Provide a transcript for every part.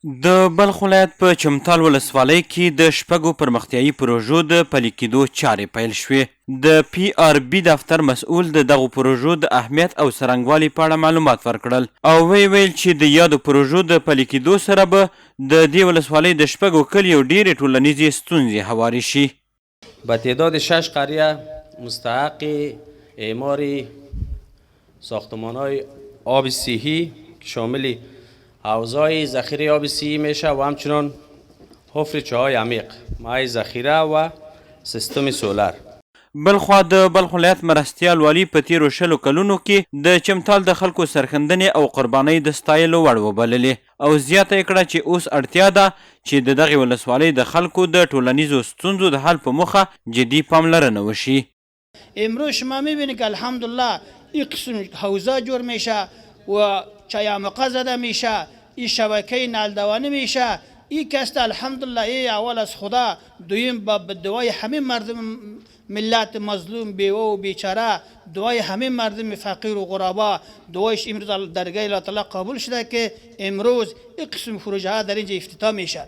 د بلخ ولایت په چمتال ولسوالۍ کې د شپږو پرمختیایي پروژو د پلي کېدو چارې پیل شوې. د پی آر بي دفتر مسؤل د دغو پروژو د اهمیت او څرنګوالي په اړه معلومات ورکړل او ویل چې د یادو پروژو د پلي کېدو سره به د دې ولسوالۍ د شپږو کلیو ډېرې ټولنیزې ستونزې هوارې شي. با تعداد 6 قریه مستحق اعمار ساختمان‌های آب صحی که شامل حوضای ذخیره آب صحی میشه و همچنان حفر چاهای عمیق، مای ذخیره و سیستم سولر. بلخوا د بلخ ولایت مرستیال والي په تیرو 20 کلونو کې د چمتال د خلکو سرښندنې او قربانۍ د ستایلو وړ وبللې او زیاته یې کړه چې اوس اړتیا ده چې د دغې ولسوالۍ د خلکو د ټولنیزو ستونزو د حل په موخه جدي پاملرنه وشي. امروز شما میبینید که الحمدلله این قسم حوزه جور میشه و چایمقه زده میشه، این شبکه نالدوانی میشه. این کست الحمدلله ای اول از خدا، دویم با دعای همه مردم ملت مظلوم بیوه و بیچاره، دعای همه مردم فقیر و غربا، دعایش امروز درگاه الله تعالی قبول شده که امروز این قسم پروژه ها در اینجا افتتاح میشه.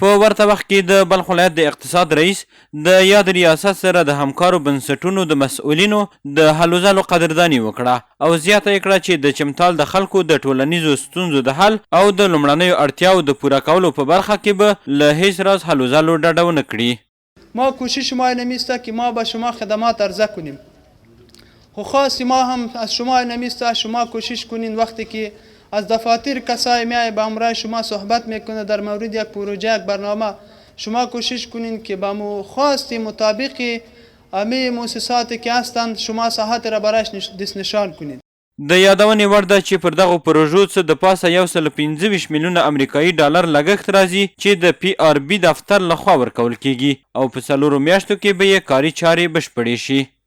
په ورته وخت کې د بلخ ولایت د اقتصاد رئیس د یاد ریاست سره د همکارو بنسټونو د مسؤلینو د هلو ځلو قدرداني وکړه او زیاته یې کړه چې د چمتال د خلکو د ټولنیزو ستونزو د حل او د لومړنیو اړتیاو د پوره کولو په برخه کې به له هیڅ راز هلو ځلو ډډه ونه کړي. ما کوشش ما نمیسته که ما به شما خدمات عرضه کنیم، خو خاصی ما هم از شما نمیسته شما کوشش کنین وقتی که از دفاتر کسای میای با همراه شما صحبت میکنه در مورد یک پروژه یک برنامه، شما کوشش کنین که با خواست مطابق همه مؤسساتی که هستند شما صحت را برایش دست نشان کنین. د یادونې وړ ده چې پر دغو پروژو څه د پاسه 125 میلیونه امریکایي ډالر لګښت راځي چې د پی آر بي دفتر لخوا ورکول کیږي او په 4 میاشتو کې به یې کاري چارې بشپړې شي.